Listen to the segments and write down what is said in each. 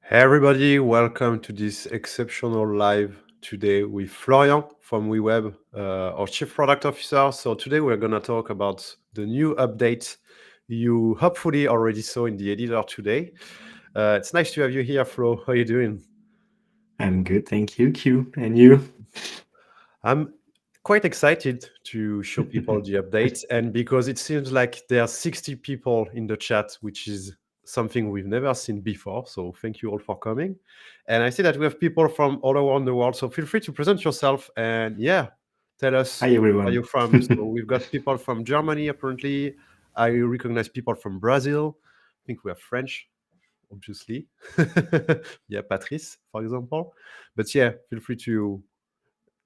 Hey everybody, welcome to this exceptional live today with Florian from WeWeb, our Chief Product Officer. So today we're going to talk about the new update you hopefully already saw in the editor today. It's nice to have you here, Flo. How are you doing? I'm good, thank you, Q. And you? I'm quite excited to show people the update, and because it seems like there are 60 people in the chat, which is something we've never seen before. So thank you all for coming. And I see that we have people from all around the world. So feel free to present yourself and tell us Hi, where everyone. you're from. So we've got people from Germany, apparently. I recognize people from Brazil. I think we have French, obviously. Yeah, Patrice, for example. But yeah, feel free to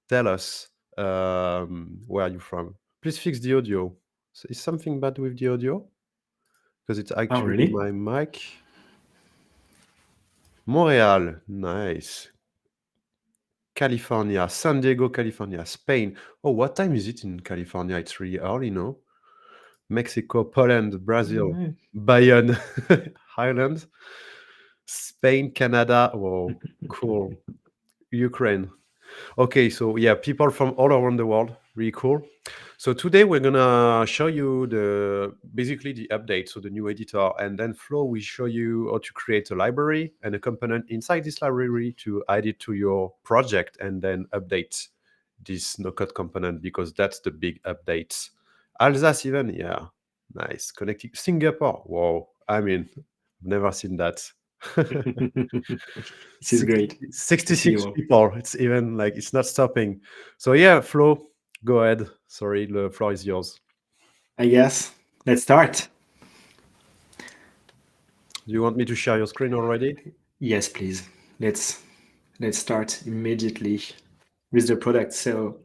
tell us where you're from. Please fix the audio. So is something bad with the audio? Because it's Oh, actually really? my mic. Montreal, nice. California, San Diego, California, Spain. Oh, what time is it in California? It's really early, no? Mexico, Poland, Brazil, Nice. Bayonne, Ireland, Spain, Canada. Whoa, cool. Ukraine. Okay, so yeah, people from all around the world, really cool. So today we're gonna show you basically the update, so the new editor, and then Flo will show you how to create a library and a component inside this library to add it to your project and then update this no-code component because that's the big update. Alsace even, yeah, nice. Connecting Singapore, whoa, I mean, I've never seen that. This is great to see you 66 all. people. It's even like it's not stopping. So yeah, Flo, go ahead. Sorry, the floor is yours. I guess let's start. Do you want me to share your screen already? Yes, please. Let's start immediately with the product. So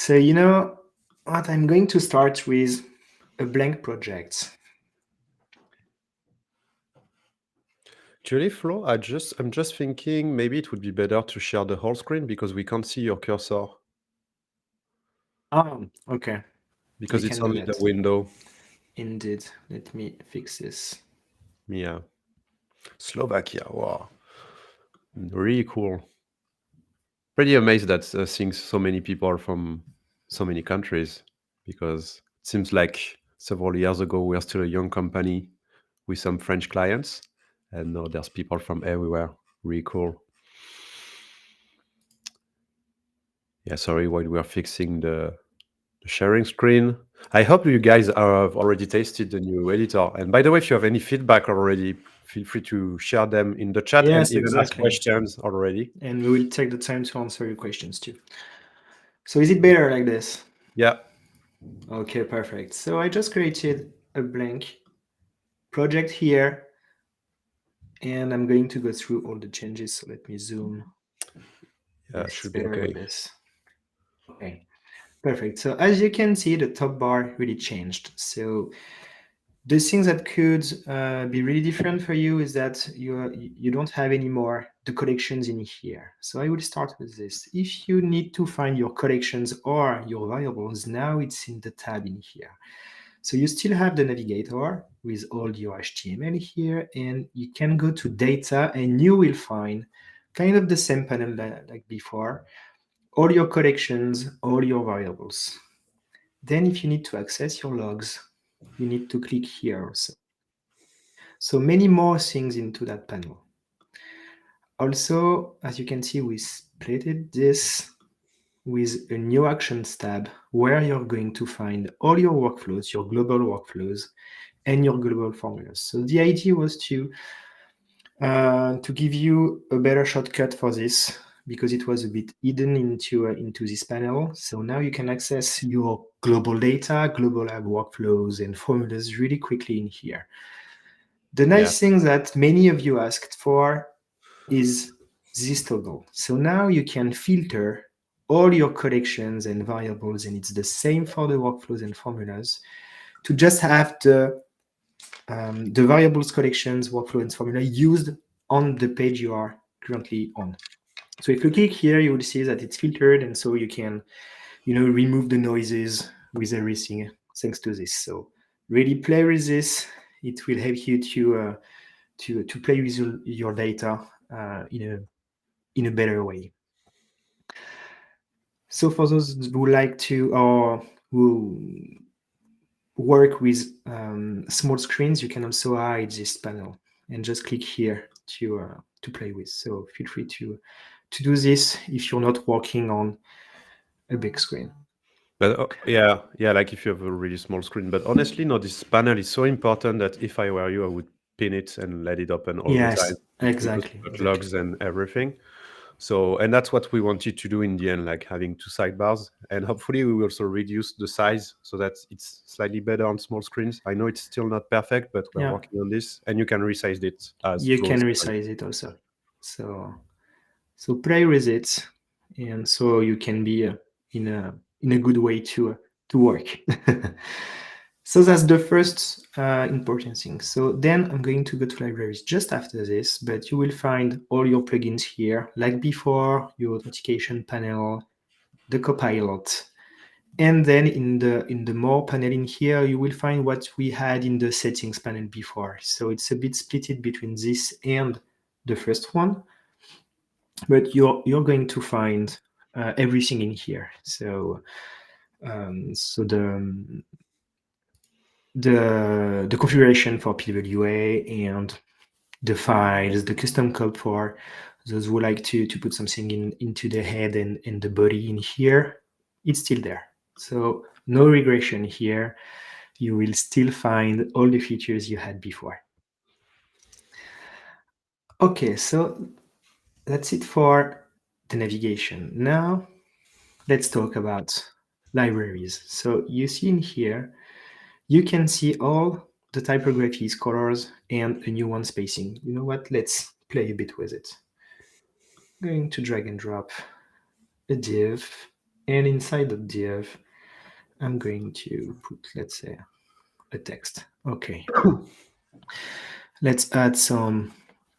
you know what? I'm going to start with a blank project. Actually, Flo, I'm just thinking maybe it would be better to share the whole screen because we can't see your cursor Okay. I because it's can do only the that. window. Indeed. Let me fix this. Yeah. Slovakia. Wow. Really cool. Pretty amazed that seeing so many people from so many countries because it seems like several years ago we are still a young company with some French clients, and now there's people from everywhere. Really cool. Yeah, sorry, while we are fixing the sharing screen. I hope you guys have already tasted the new editor. And by the way, if you have any feedback already, feel free to share them in the chat and Yes, even ask exactly. questions already. And we will take the time to answer your questions too. So is it better like this? Yeah. Okay, perfect. So I just created a blank project here, and I'm going to go through all the changes. So let me zoom. Yeah, Yes, it's should be better okay. like this. Okay, perfect. So as you can see, the top bar really changed. So the things that could be really different for you is that you don't have anymore the collections in here. So I will start with this. If you need to find your collections or your variables, now it's in the tab in here. So you still have the navigator with all your HTML here, and you can go to data and you will find kind of the same panel like before, all your collections, all your variables. Then if you need to access your logs, you need to click here also. So many more things into that panel. Also, as you can see, we splitted this with a new actions tab where you're going to find all your workflows, your global workflows, and your global formulas. So the idea was to give you a better shortcut for this because it was a bit hidden into this panel. So now you can access your global data, global lab workflows, and formulas really quickly in here. The Yeah. nice thing that many of you asked for is this toggle. So now you can filter all your collections and variables, and it's the same for the workflows and formulas, to just have the variables, collections, workflow, and formula used on the page you are currently on. So if you click here, you will see that it's filtered, and so you can, remove the noises with everything thanks to this. So really play with this. It will help you to play with your data in a better way. So for those who like to or who work with small screens, you can also hide this panel and just click here to play with. So feel free to do this if you're not working on a big screen. But yeah, like if you have a really small screen. But honestly, no, this panel is so important that if I were you, I would pin it and let it open all the time. Yes, exactly. Because it logs and everything. So, and that's what we wanted to do in the end, like having two sidebars. And hopefully we will also reduce the size so that it's slightly better on small screens. I know it's still not perfect, but we're Yeah. working on this. And you can resize it as You Flo can said. resize it also. So play with it, and so you can be in a good way to work. So that's the first important thing. So then I'm going to go to libraries just after this, but you will find all your plugins here, like before, your authentication panel, the copilot. And then in the more panel in here, you will find what we had in the settings panel before. So it's a bit splitted between this and the first one, but you're going to find everything in here. So the configuration for PWA and the files, the custom code for those who like to put something into the head and the body in here, it's still there. So no regression here. You will still find all the features you had before. Okay, so that's it for the navigation. Now let's talk about libraries. So you see in here, you can see all the typographies, colors, and a new one spacing. You know what? Let's play a bit with it. I'm going to drag and drop a div, and inside the div, I'm going to put, let's say, a text. Okay. Let's add some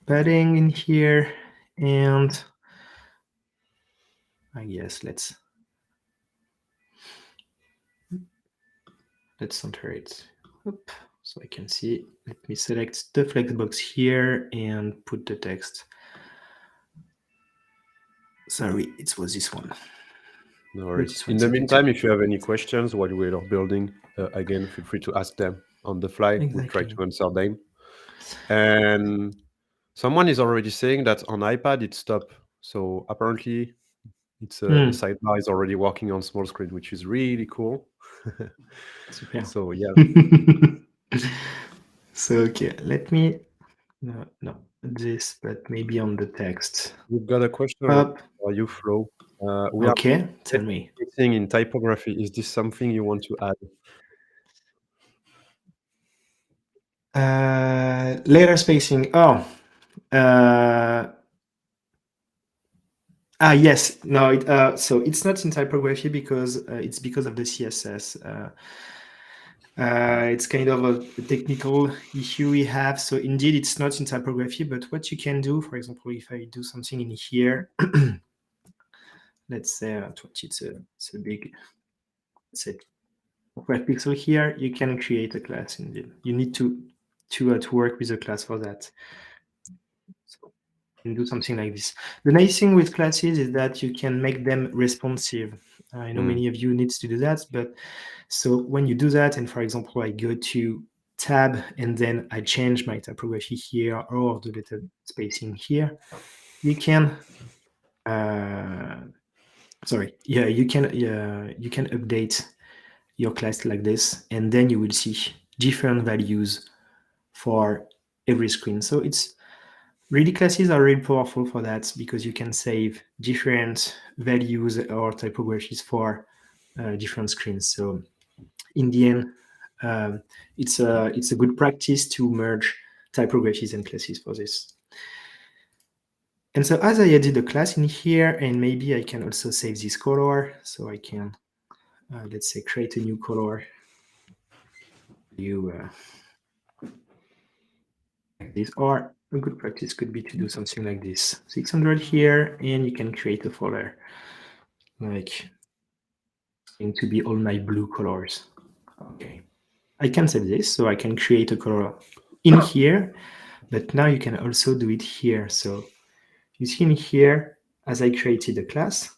padding in here, and I guess let's center it up so I can see. Let me select the flexbox here and put the text. Sorry, it was this one. No worries. In the meantime, if you have any questions while we are building, again, feel free to ask them on the fly. We'll try to answer them. And someone is already saying that on iPad it stopped. So apparently it's the sidebar is already working on small screen, which is really cool. Super. So yeah. So okay, let me no this, but maybe on the text. We've got a question for you, Flo. We okay, tell me. Anything in typography. Is this something you want to add? Letter spacing. Oh. Yes. No, so it's not in typography because it's because of the CSS. It's kind of a technical issue we have. So indeed, it's not in typography, but what you can do, for example, if I do something in here, let's say it's a big, let's say 5 pixel here, you can create a class indeed. You need to work with a class for that. So you can do something like this. The nice thing with classes is that you can make them responsive. I know many of you needs to do that, but so when you do that, and for example, I go to tab and then I change my typography here or the letter spacing here, you can you can update your class like this, and then you will see different values for every screen. So it's really, classes are really powerful for that because you can save different values or typographies for different screens. So in the end, it's a good practice to merge typographies and classes for this. And so as I added a class in here, and maybe I can also save this color, so I can let's say create a new color. Like this, or a good practice could be to do something like this: 600 here, and you can create a folder like going to be all my blue colors. Okay, I can set this, so I can create a color in here, But now you can also do it here. So you see in here, as I created a class,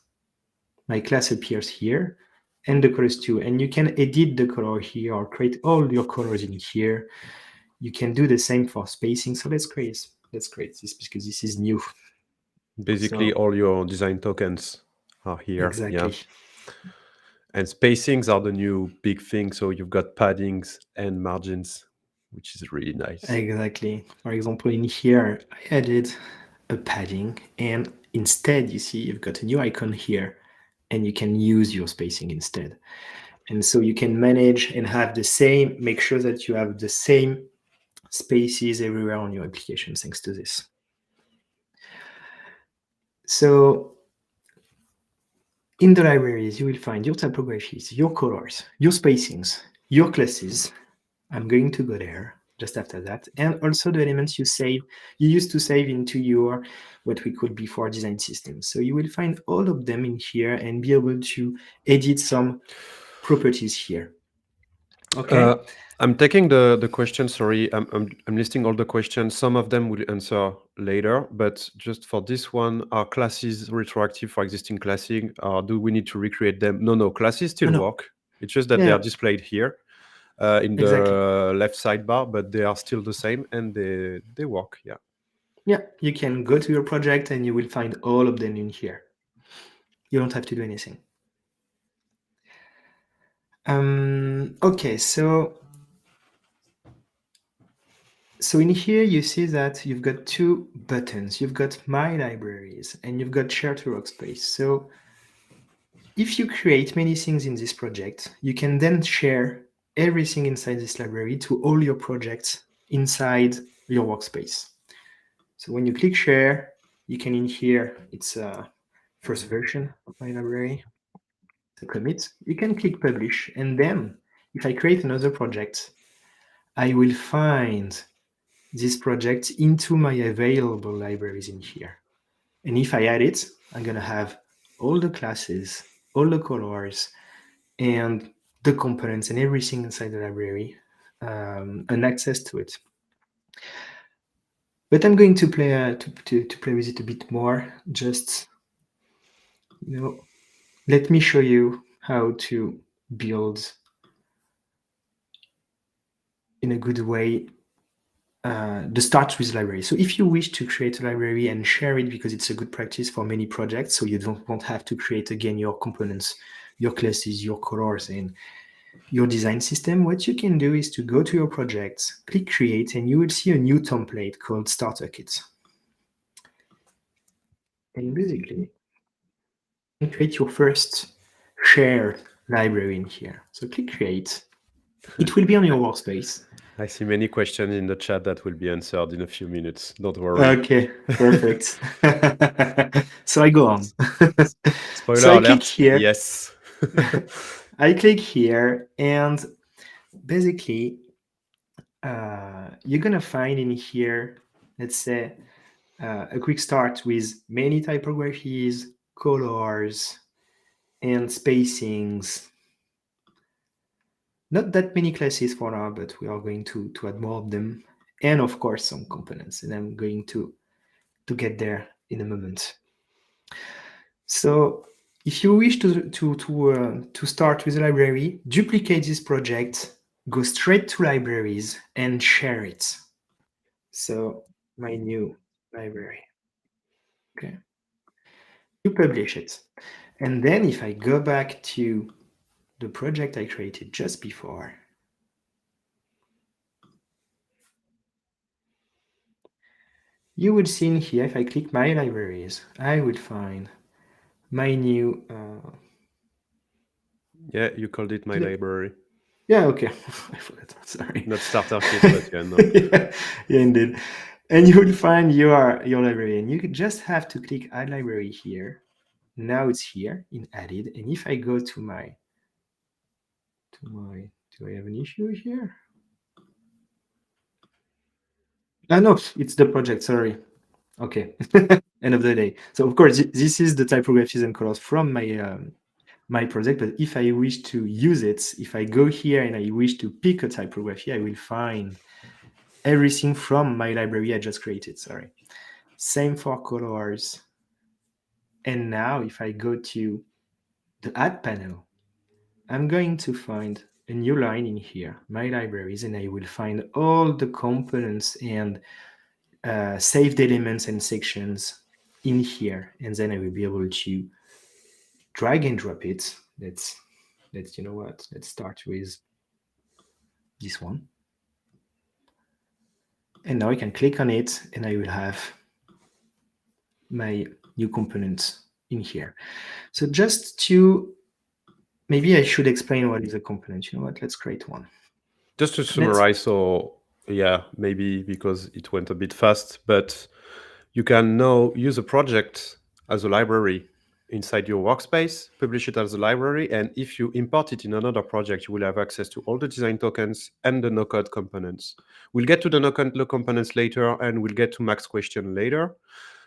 my class appears here and the colors too. And you can edit the color here or create all your colors in here. You can do the same for spacing. So let's create this because this is new. Basically, So, all your design tokens are here. exactly. Yeah. And spacings are the new big thing. So you've got paddings and margins, which is really nice. Exactly. For example, in here, I added a padding, and instead, you see, you've got a new icon here, and you can use your spacing instead. And so you can manage and have the same, make sure that you have the same spaces everywhere on your application thanks to this. So in the libraries, you will find your typographies, your colors, your spacings, your classes. I'm going to go there just after that. And also the elements you used to save into your, what we call before design system. So you will find all of them in here and be able to edit some properties here. Okay. I'm taking the question. Sorry, I'm listing all the questions. Some of them will answer later, but just for this one, are classes retroactive for existing classing? Or do we need to recreate them? No, classes still No. work. It's just that they Yeah, are displayed here in exactly. the left sidebar, but they are still the same and they work. Yeah. Yeah, you can go to your project and you will find all of them in here. You don't have to do anything. Okay, so in here you see that you've got two buttons. You've got My Libraries and you've got Share to Workspace. So if you create many things in this project, you can then share everything inside this library to all your projects inside your workspace. So when you click Share, you can in here, it's a first version of my library. So commit, you can click Publish, and then if I create another project, I will find this project into my available libraries in here. And if I add it, I'm going to have all the classes, all the colors, and the components and everything inside the library and access to it. But I'm going to play to play with it a bit more. Just let me show you how to build in a good way the start with library. So if you wish to create a library and share it because it's a good practice for many projects, so you won't have to create again your components, your classes, your colors, and your design system, what you can do is to go to your project, click create, and you will see a new template called starter kit. And basically, you can create your first shared library in here. So click create. It will be on your workspace. I see many questions in the chat that will be answered in a few minutes. Don't worry. Okay, perfect. So I go on. Spoiler So I alert. click here. Yes. I click here, and basically, you're gonna find in here, let's say, a quick start with many typographies, colors, and spacings. Not that many classes for now, but we are going to add more of them. And of course, some components. And I'm going to get there in a moment. So if you wish to start with a library, duplicate this project, go straight to libraries, and share it. So my new library. Okay. You publish it. And then if I go back to the project I created just before, you would see in here, if I click my libraries, I would find my new... Yeah, you called it my library. Yeah, okay. I forgot. Sorry. Not starter kit, but yeah, no. Yeah, indeed. And you will find your library, and you just have to click add library here. Now it's here in added. And if I go to my, do I have an issue here? No, it's the project, sorry. Okay, end of the day. So of course, this is the typographies and colors from my my project, but if I wish to use it, if I go here and I wish to pick a typography, I will find everything from my library I just created, sorry. Same for colors. And now if I go to the add panel, I'm going to find a new line in here, my libraries, and I will find all the components and saved elements and sections in here. And then I will be able to drag and drop it. Let's you know what? Let's start with this one. And now I can click on it and I will have my new components in here. So just to, maybe I should explain what is a component. You know what? Let's create one. Just to Let's, summarize, so yeah, maybe because it went a bit fast, but you can now use a project as a library inside your workspace, publish it as a library, and if you import it in another project, you will have access to all the design tokens and the no-code components. We'll get to the no-code components later, and we'll get to Max's question later.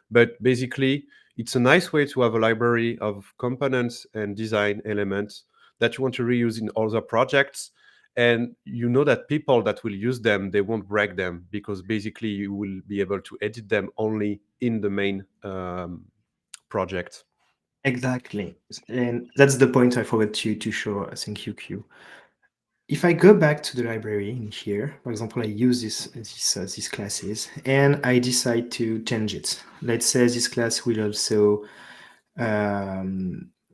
But basically, it's a nice way to have a library of components and design elements that you want to reuse in other projects. And you know that people that will use them, they won't break them, because basically you will be able to edit them only in the main project. exactly. And that's the point I forgot to show. Thank you, Q. If I go back to the library in here, for example, I use these classes and I decide to change it. Let's say this class will also,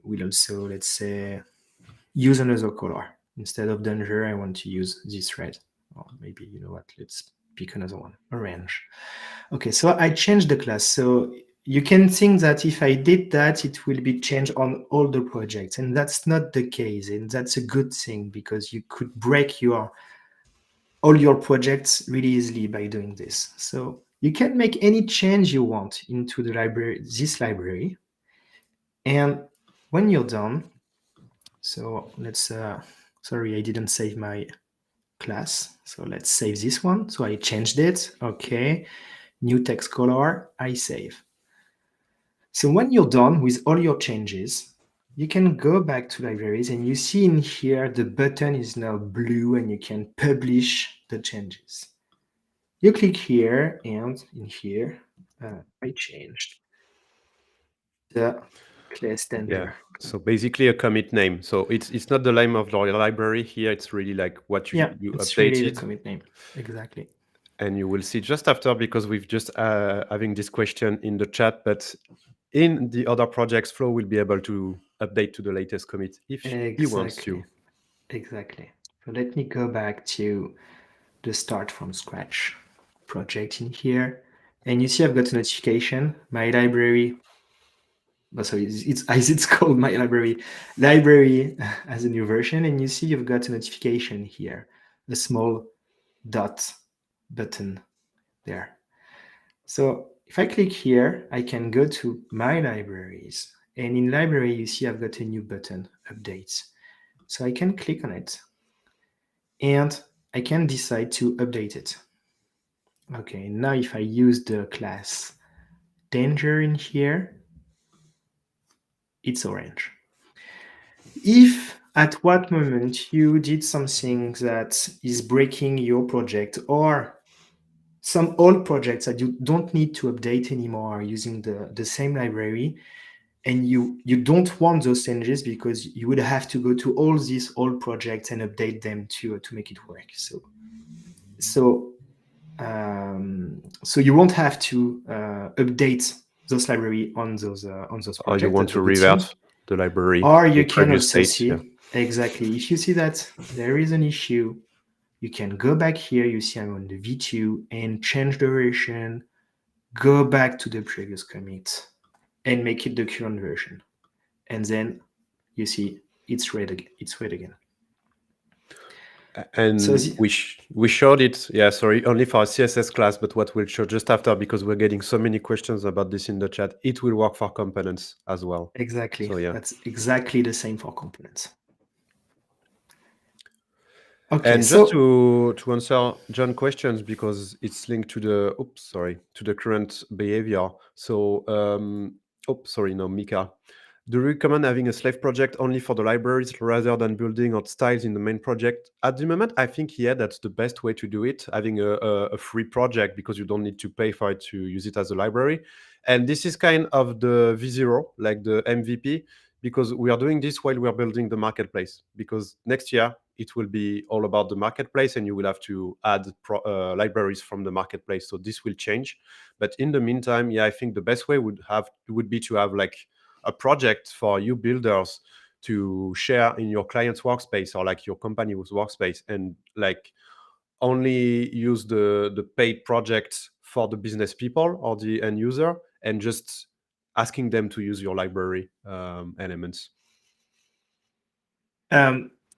let's say, use another color. Instead of danger, I want to use this red. Or maybe, you know what, let's pick another one, orange. Okay, so I changed the class. So you can think that if I did that, it will be changed on all the projects. And that's not the case. And that's a good thing, because you could break all your projects really easily by doing this. So you can make any change you want into the library, this library. And when you're done, so let's, sorry, I didn't save my class. So let's save this one. So I changed it. Okay. New text color, I save. So when you're done with all your changes, you can go back to libraries and you see in here the button is now blue and you can publish the changes. You click here and in here, I changed the class Yeah. tender. So basically a commit name. So it's not the name of the library here. It's really like what Yeah, you it's really the updated. commit name. Exactly. And you will see just after, because we've just having this question in the chat, but in the other projects, Flo will be able to update to the latest commit if he wants Exactly. to. Exactly. So let me go back to the start from scratch project in here. And you see I've got a notification, my library. So it's called my library as a new version. And you see you've got a notification here, a small dot button there. So if I click here, I can go to my libraries. And in library, you see I've got a new button, updates. So I can click on it and I can decide to update it. Okay, now if I use the class danger in here, it's orange. If at what moment you did something that is breaking your project, or some old projects that you don't need to update anymore are using the same library, and you don't want those changes because you would have to go to all these old projects and update them to make it work. So you won't have to update those library on those Or you projects. want That's to the good thing. revert the library Or to you the can previous also state. see, Yeah. exactly, if you see that there is an issue, you can go back here. You see I'm on the V2 and change the version, go back to the previous commit and make it the current version. And then you see it's red again. It's red again. And So we showed it, yeah, sorry, only for our CSS class, but what we'll show just after, because we're getting so many questions about this in the chat, it will work for components as well. exactly. So yeah. That's exactly the same for components. Okay, And so just to answer John questions, because it's linked to the current behavior. So Mika. Do you recommend having a slave project only for the libraries rather than building out styles in the main project? At the moment, I think, yeah, that's the best way to do it, having a free project because you don't need to pay for it to use it as a library. And this is kind of the V0, like the MVP, because we are doing this while we are building the marketplace. Because next year, it will be all about the marketplace and you will have to add libraries from the marketplace. So this will change. But in the meantime, yeah, I think the best way would be to have like a project for you builders to share in your client's workspace or like your company's workspace, and like only use the paid project for the business people or the end user, and just asking them to use your library elements.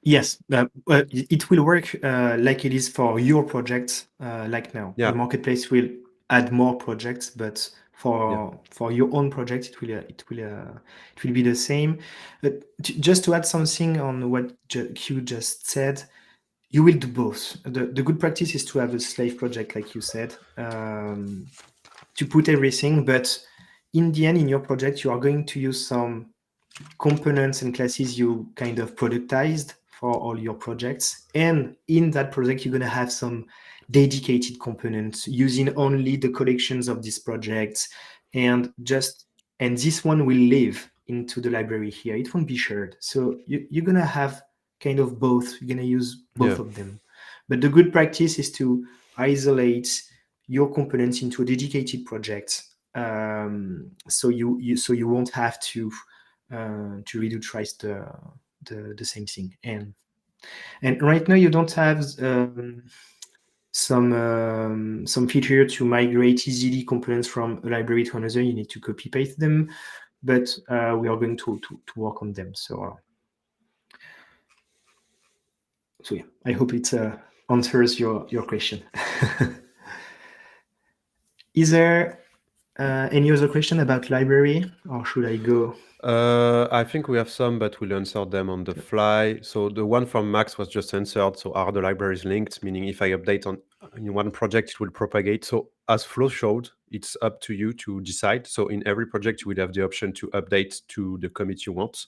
Yes, it will work like it is for your projects. Like now, Yeah. the marketplace will add more projects, but Yeah. for your own project, it will be the same. But just to add something on what Q just said, you will do both. The good practice is to have a slave project, like you said, to put everything. But in the end, in your project, you are going to use some components and classes you kind of productized for all your projects. And in that project, you're going to have some dedicated components using only the collections of these projects. And this one will live into the library here. It won't be shared. So you're going to have kind of both. You're going to use both Yeah. of them. But the good practice is to isolate your components into a dedicated project. So you won't have to redo twice the same thing. And right now you don't have some feature to migrate easily components from a library to another. You need to copy paste them, but we are going to work on them. So yeah, I hope it answers your question. Is there any other question about library, or should I go? I think we have some, but we'll answer them on the fly. So the one from Max was just answered. So are the libraries linked? Meaning if I update on in one project, it will propagate. So as Flo showed, it's up to you to decide. So in every project, you will have the option to update to the commit you want.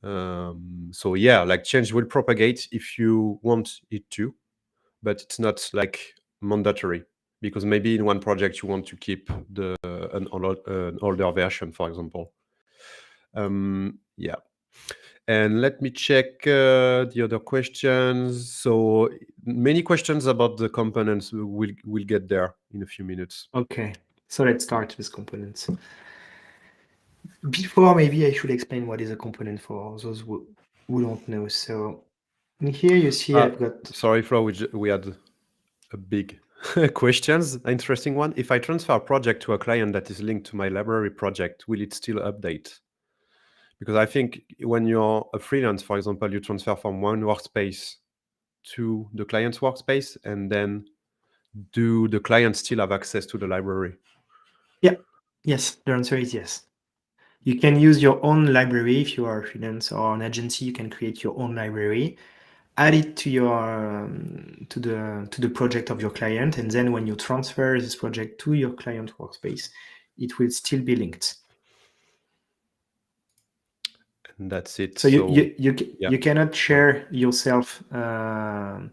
So yeah, like change will propagate if you want it to, but it's not like mandatory, because maybe in one project you want to keep an older version, for example. Yeah. And let me check the other questions. So many questions about the components. We'll get there in a few minutes. Okay, so let's start with components. Before, maybe I should explain what is a component for those who don't know. So in here you see I've got... Sorry, Flo, we had a big questions. Interesting one. If I transfer a project to a client that is linked to my library project, will it still update? Because I think when you're a freelance, for example, you transfer from one workspace to the client's workspace, and then do the client still have access to the library? Yeah, yes, the answer is yes. You can use your own library. If you are a freelance or an agency, you can create your own library, add it to your to the project of your client, and then when you transfer this project to your client workspace, it will still be linked. And that's it. So you cannot share yourself a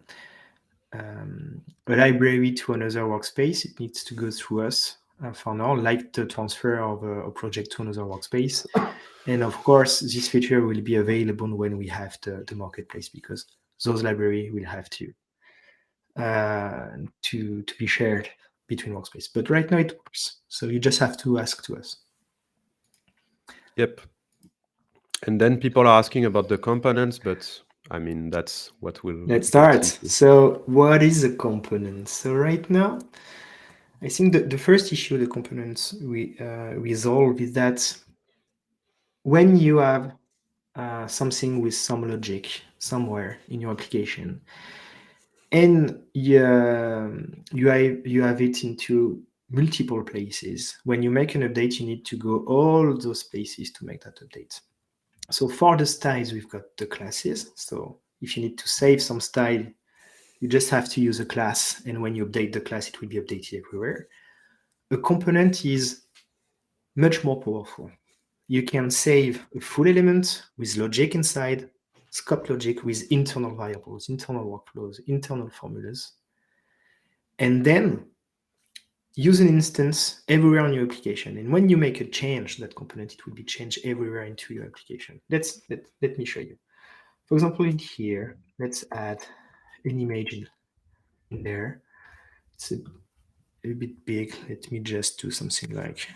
library to another workspace. It needs to go through us for now, like the transfer of a project to another workspace. And of course, this feature will be available when we have the marketplace, because those libraries will have to be shared between workspace. But right now it works, so you just have to ask to us. Yep. And then people are asking about the components, but I mean, that's what we'll Let's start. So what is a component? So right now, I think that the first issue the components we resolve is that when you have something with some logic somewhere in your application, and you have it into multiple places, when you make an update, you need to go all those places to make that update. So for the styles, we've got the classes. So if you need to save some style, you just have to use a class, and when you update the class, it will be updated everywhere. A component is much more powerful. you can save a full element with logic inside, scope logic with internal variables, internal workflows, internal formulas, and then use an instance everywhere on your application. And when you make a change, that component, it will be changed everywhere into your application. Let me show you. For example, in here, let's add an image in there. It's a bit big. Let me just do something like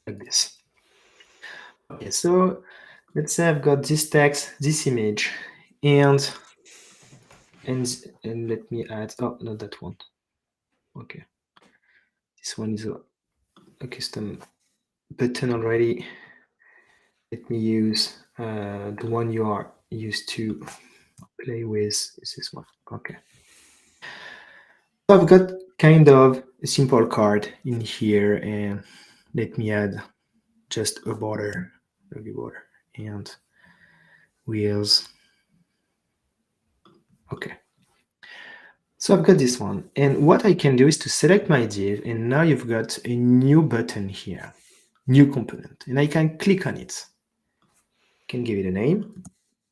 this. Okay, so let's say I've got this text, this image, and let me add, oh, not that one. Okay. This one is a custom button already. Let me use the one you are used to play with. Is this one? Okay. So I've got kind of a simple card in here, and let me add just a border, and wheels. Okay. So I've got this one, and what I can do is to select my div, and now you've got a new button here, new component, and I can click on it. I can give it a name,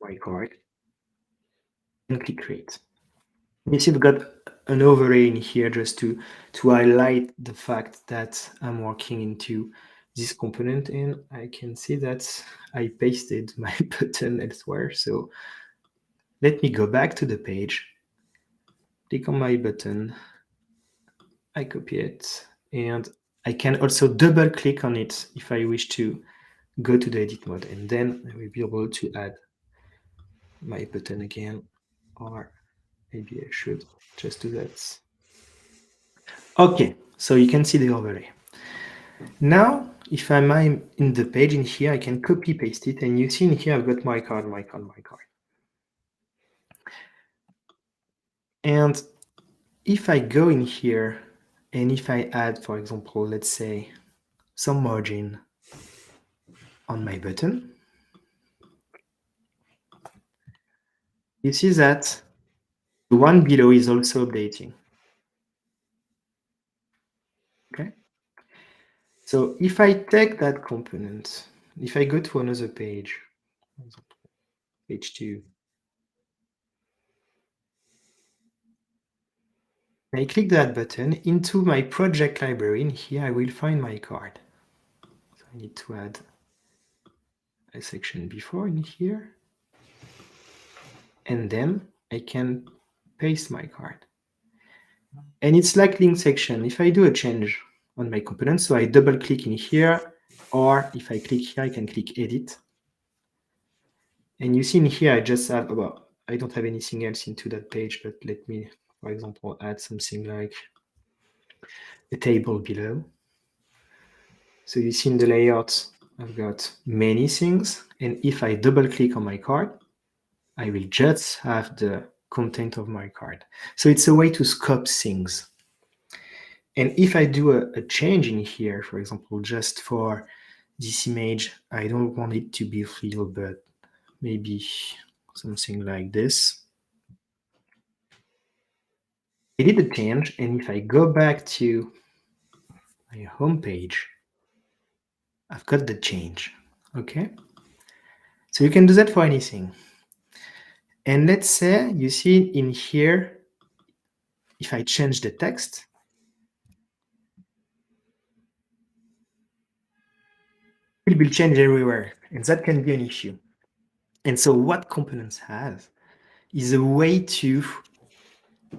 my card, and click create. You see, I've got an overlay in here just to highlight the fact that I'm working into this component, and I can see that I pasted my button elsewhere. So let me go back to the page, click on my button, I copy it, and I can also double click on it if I wish to go to the edit mode, and then I will be able to add my button again, or maybe I should just do that. Okay, so you can see the overlay. Now, if I'm in the page in here, I can copy paste it, and you see in here I've got my card. And if I go in here, and if I add, for example, let's say some margin on my button, you see that the one below is also updating. Okay. So if I take that component, if I go to another page, for example, page 2, I click that button into my project library. In here, I will find my card. So I need to add a section before in here. And then I can paste my card. And it's like link section. If I do a change on my component, so I double click in here, or if I click here, I can click edit. And you see in here, I just have, well, I don't have anything else into that page, but let me, for example, add something like a table below. So you see in the layout, I've got many things. And if I double click on my card, I will just have the content of my card. So it's a way to scope things. And if I do a change in here, for example, just for this image, I don't want it to be filled, but maybe something like this. I did a change, and if I go back to my home page, I've got the change. Okay. So you can do that for anything. And let's say you see in here, if I change the text, it will change everywhere, and that can be an issue. And so what components have is a way to,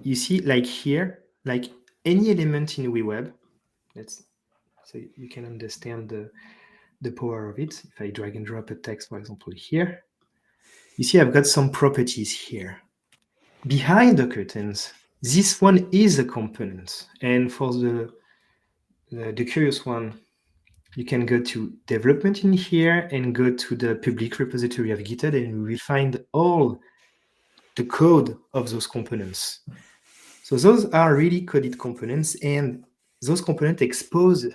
you see, like here, like any element in WeWeb, so you can understand the power of it. If I drag and drop a text, for example, here, you see I've got some properties here. Behind the curtains, this one is a component. And for the curious one, you can go to development in here and go to the public repository of GitHub, and we will find all the code of those components. So those are really coded components, and those components expose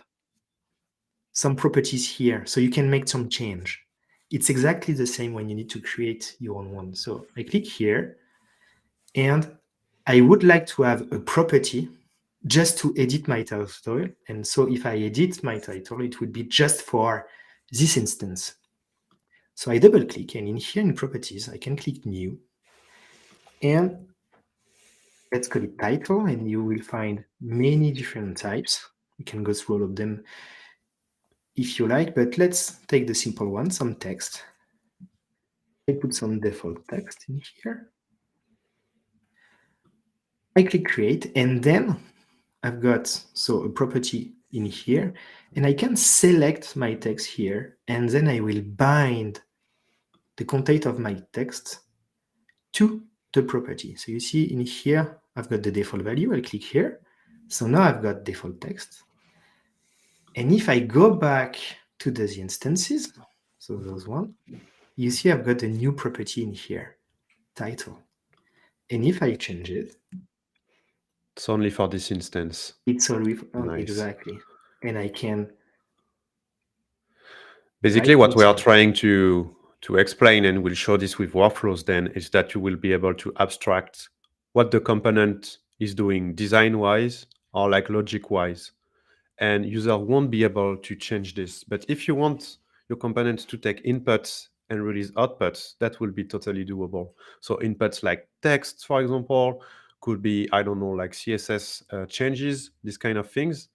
some properties here, so you can make some change. It's exactly the same when you need to create your own one. So I click here, and I would like to have a property just to edit my title. And so if I edit my title, it would be just for this instance. So I double click, and in here in properties, I can click new, and let's call it title, and you will find many different types. You can go through all of them if you like, but let's take the simple one, some text. I put some default text in here. I click create, and then I've got a property in here, and I can select my text here, and then I will bind the content of my text to the property. So you see in here, I've got the default value. I'll click here. So now I've got default text. And if I go back to the instances, so those one, you see I've got a new property in here, title. And if I change it, It's only for this instance. it's only Nice. exactly. And I can Basically, what we are trying to explain, and we'll show this with workflows then, is that you will be able to abstract what the component is doing design-wise or like logic-wise. And user won't be able to change this. But if you want your component to take inputs and release outputs, that will be totally doable. So inputs like text, for example, could be, I don't know, like CSS changes, these kind of things.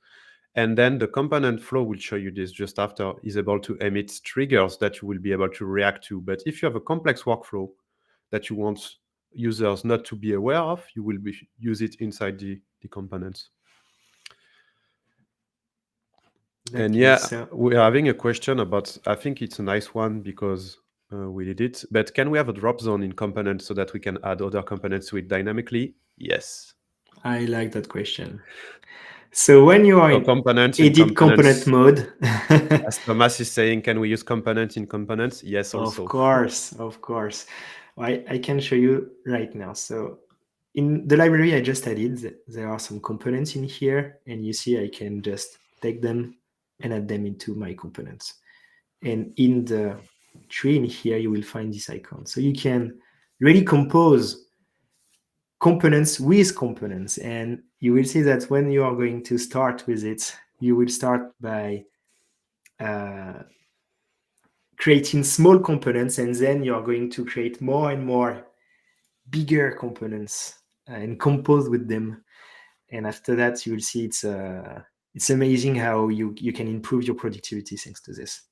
And then the component flow will show you this just after, is able to emit triggers that you will be able to react to. But if you have a complex workflow that you want users not to be aware of, you will use it inside the components. And yeah, we're having a question about, I think it's a nice one because we did it, but can we have a drop zone in components so that we can add other components to it dynamically? Yes. I like that question. So when you are in edit component mode, as Thomas is saying, can we use components in components? Yes, also. Of course. I can show you right now. So in the library I just added, there are some components in here, and you see I can just take them and add them into my components. And in the tree in here, you will find this icon. So you can really compose components with components. And you will see that when you are going to start with it, you will start by creating small components, and then you're going to create more and more bigger components and compose with them. And after that, you will see it's amazing how you can improve your productivity thanks to this.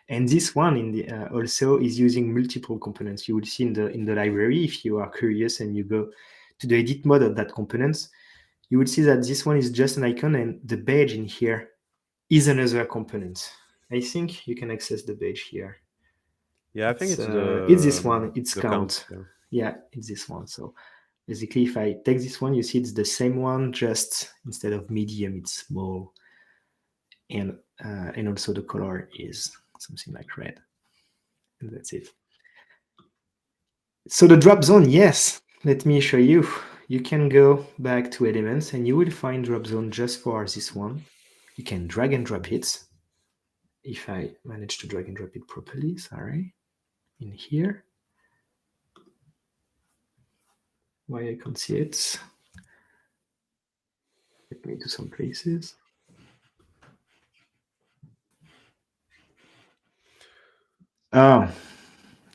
And this one also is using multiple components. You will see in the library, if you are curious and you go to the edit mode of that components, you will see that this one is just an icon, and the badge in here is another component. I think you can access the badge here. Yeah, I think it's this one. It's count. Yeah, it's this one. So basically, if I take this one, you see it's the same one, just instead of medium, it's small, and also the color is something like red, and that's it. So the drop zone, yes. Let me show you. You can go back to elements, and you will find drop zone just for this one. You can drag and drop it. If I manage to drag and drop it properly, sorry, in here. Why I can't see it? Let me do some places. Oh,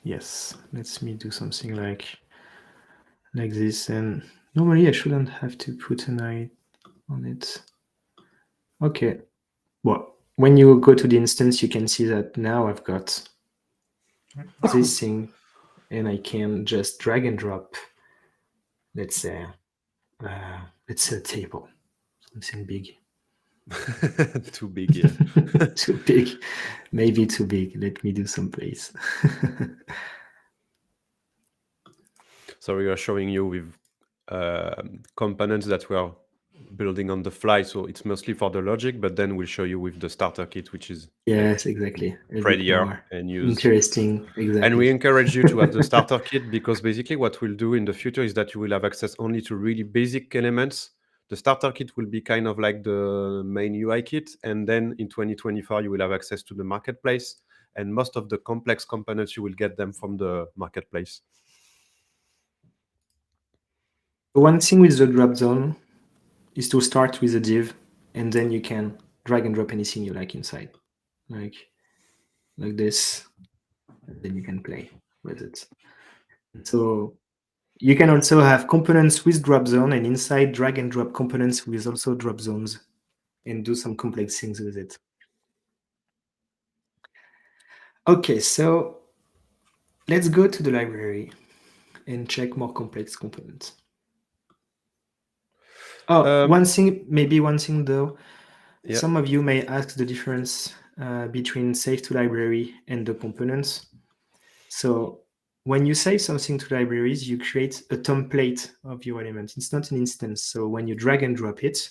yes. Let me do something like this. And normally I shouldn't have to put an eye on it. Okay. Well, when you go to the instance, you can see that now I've got this thing, and I can just drag and drop, let's say a table, something big. Too big, yeah. Too big, maybe too big. Let me do some place. So we are showing you with components that we are building on the fly. So it's mostly for the logic, but then we'll show you with the starter kit, which is yes, exactly, prettier and used. Interesting, exactly. And we encourage you to have the starter kit, because basically what we'll do in the future is that you will have access only to really basic elements. The starter kit will be kind of like the main UI kit, and then in 2024 you will have access to the marketplace, and most of the complex components you will get them from the marketplace. One thing with the drop zone is to start with a div, and then you can drag and drop anything you like inside. Like like this, and then you can play with it. So you can also have components with drop zone, and inside drag and drop components with also drop zones, and do some complex things with it. Okay, so let's go to the library and check more complex components. Oh, one thing though, Yeah. some of you may ask the difference between save to library and the components. So when you save something to libraries, you create a template of your element. It's not an instance. So when you drag and drop it,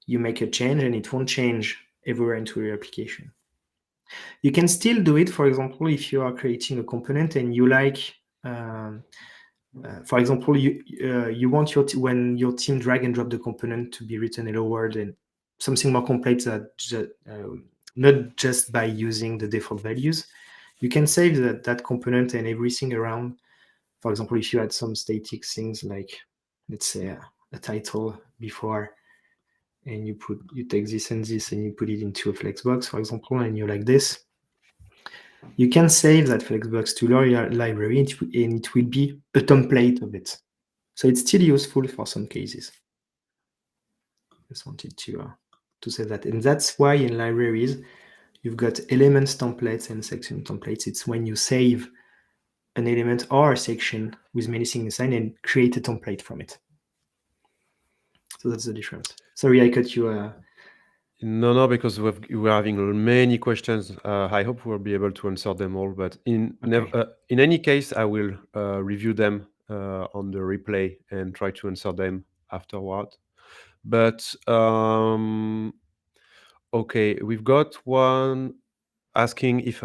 you make a change and it won't change everywhere into your application. You can still do it, for example, if you are creating a component and you like, for example, you want when your team drag and drop the component to be written hello world and something more complex that not just by using the default values. You can save that component and everything around. For example, if you had some static things like, let's say, a title before, and you take this and this and you put it into a flexbox, for example, and you like this, you can save that flexbox to your library and it will be a template of it. So it's still useful for some cases. Just wanted to say that. And that's why in libraries, you've got elements templates and section templates. It's when you save an element or a section with many things inside and create a template from it. So that's the difference. Sorry, I cut you. No, because we're having many questions. I hope we'll be able to answer them all. But in any case, I will review them on the replay and try to answer them afterward. But okay, we've got one asking if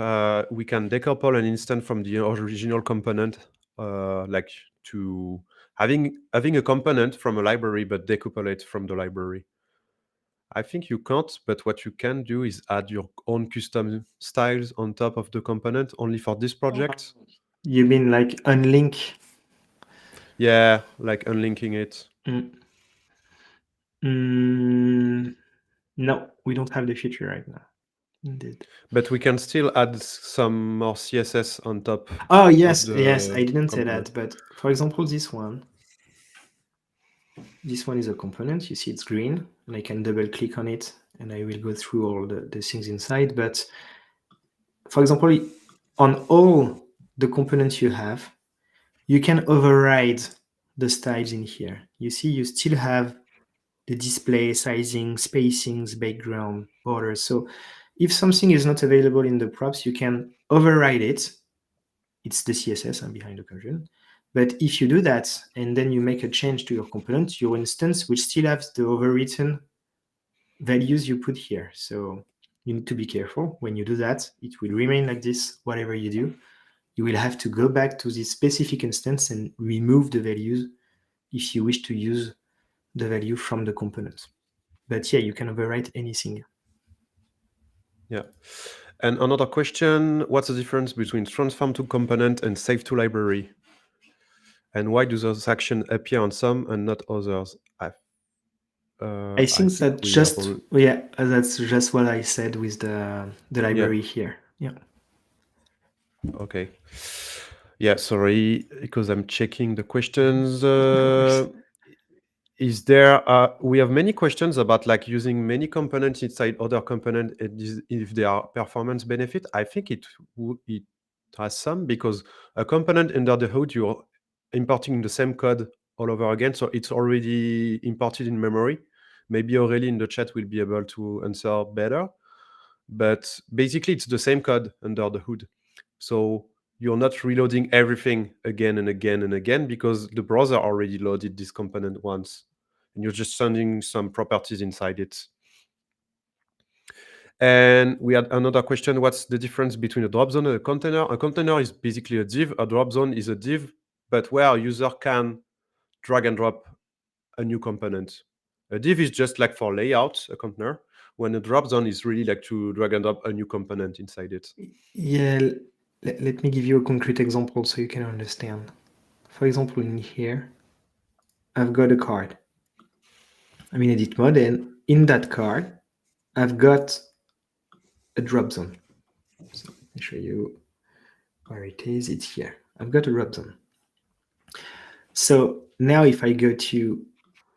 we can decouple an instance from the original component, like to having a component from a library but decouple it from the library. I think you can't, but what you can do is add your own custom styles on top of the component only for this project. You mean like unlink? Yeah, like unlinking it. No, we don't have the feature right now. Indeed. But we can still add some more CSS on top. Oh, yes, of the yes, I didn't say component. that. But for example, this one is a component. You see it's green, and I can double click on it, and I will go through all the things inside. But for example, on all the components you have, you can override the styles in here. You see, you still have the display, sizing, spacings, background, borders. So if something is not available in the props, you can override it. It's the CSS behind the curtain. But if you do that, and then you make a change to your component, your instance will still have the overwritten values you put here. So you need to be careful. When you do that, it will remain like this, whatever you do. You will have to go back to this specific instance and remove the values if you wish to use the value from the component. But yeah, you can overwrite anything. Yeah. And another question, what's the difference between transform to component and save to library? And why do those actions appear on some and not others? I think that we have all... that's just what I said with the library here. Yeah. Okay. Yeah, sorry, because I'm checking the questions. Is there we have many questions about like using many components inside other component, if there are performance benefit. I think it has some, because a component under the hood, you're importing the same code all over again, so it's already imported in memory. Maybe Aurélie in the chat will be able to answer better, but basically it's the same code under the hood. So you're not reloading everything again and again and again, because the browser already loaded this component once, and you're just sending some properties inside it. And we had another question, what's the difference between a drop zone and a container? A container is basically a div, a drop zone is a div, but where a user can drag and drop a new component. A div is just like for layout, a container, when a drop zone is really like to drag and drop a new component inside it. Yeah, let me give you a concrete example so you can understand. For example, in here, I've got a card. I'm in edit mode, and in that card, I've got a drop zone. So let me show you where it is. It's here. I've got a drop zone. So now if I go to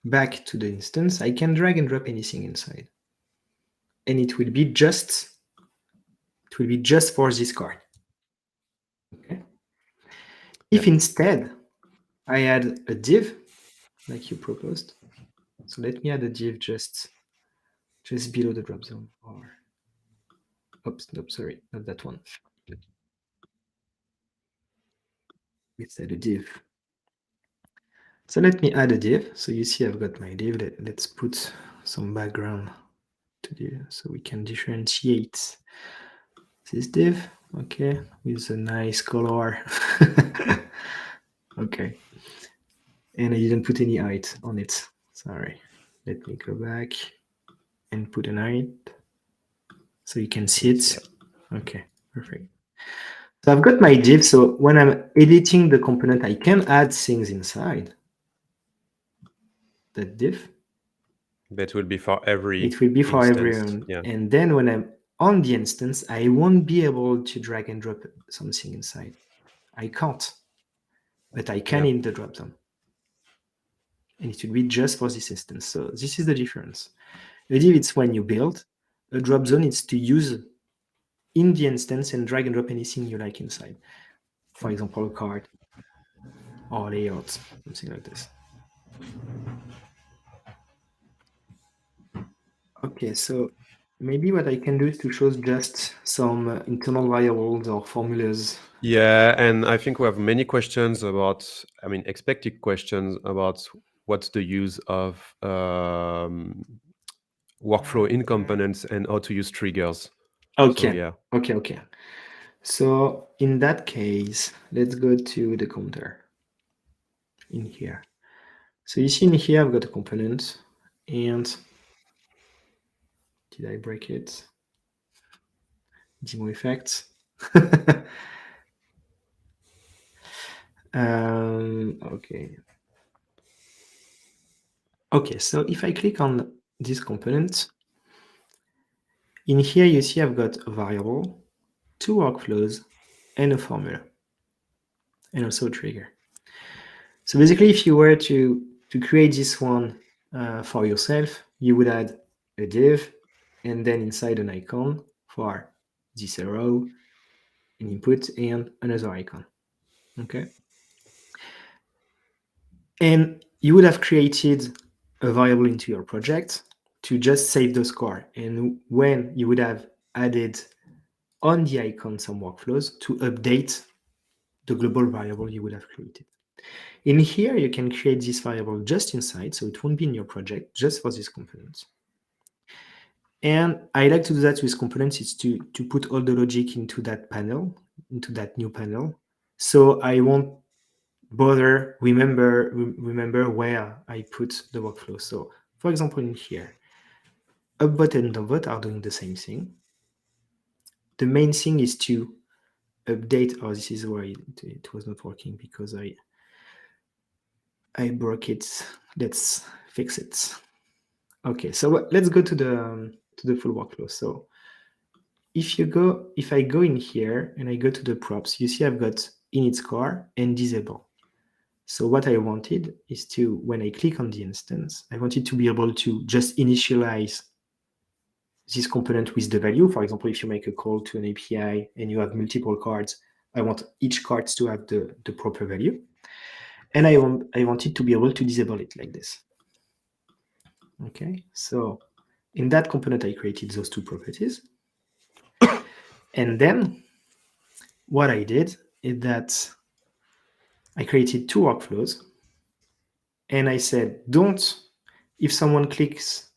back to the instance, I can drag and drop anything inside. And it will be just for this card. Okay. If instead I add a div like you proposed, so let me add a div just below the drop zone, or oops, nope, sorry, not that one. Let's add a div. So let me add a div. So you see I've got my div. Let's put some background to the, so we can differentiate this div, okay, with a nice color. Okay. And I didn't put any height on it. Sorry. Let me go back and put an height so you can see it. Okay, perfect. So I've got my div. So when I'm editing the component, I can add things inside that div. That will be for every. It will be for instance. everyone. Yeah. And then when I'm on the instance, I won't be able to drag and drop something inside. I can't, but I can in the drop zone. And it will be just for this instance. So this is the difference. A div, it's when you build. A drop zone is to use in the instance and drag and drop anything you like inside. For example, a card or layouts, something like this. Okay, so maybe what I can do is to show just some internal variables or formulas. Yeah, and I think we have many questions about, expected questions about what's the use of workflow in components and how to use triggers. Okay. So, yeah. Okay. So in that case, let's go to the counter in here. So you see in here, I've got a component, and did I break it? Demo effects. Okay. Okay, so if I click on this component, in here you see I've got a variable, 2 workflows, and a formula, and also a trigger. So basically, if you were to create this one for yourself, you would add a div, and then inside an icon for this arrow, an input, and another icon. Okay. And you would have created a variable into your project to just save the score. And when you would have added on the icon some workflows to update the global variable you would have created. In here, you can create this variable just inside, so it won't be in your project, just for these components. And I like to do that with components, is to put all the logic into that panel, into that new panel. So I won't bother remember where I put the workflow. So for example, in here, upvote and downvote are doing the same thing. The main thing is to update. Oh, this is why it was not working, because I broke it. Let's fix it. Okay, so let's go to the full workflow. So if I go in here and I go to the props, you see I've got init score and disable. So what I wanted is to, when I click on the instance, I wanted to be able to just initialize this component with the value. For example, if you make a call to an API and you have multiple cards, I want each card to have the proper value. And I wanted to be able to disable it like this. Okay, so in that component, I created those two properties. And then what I did is that I created 2 workflows. And I said, if someone clicks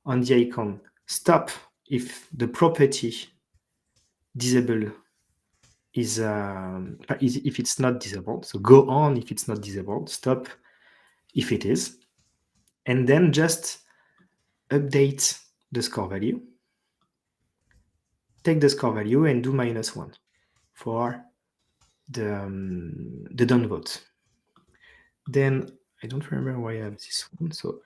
on the icon, stop if the property disable is if it's not disabled. So go on if it's not disabled, stop if it is, and then just update the score value. Take the score value and do -1 for the downvote. Then I don't remember why I have this one, so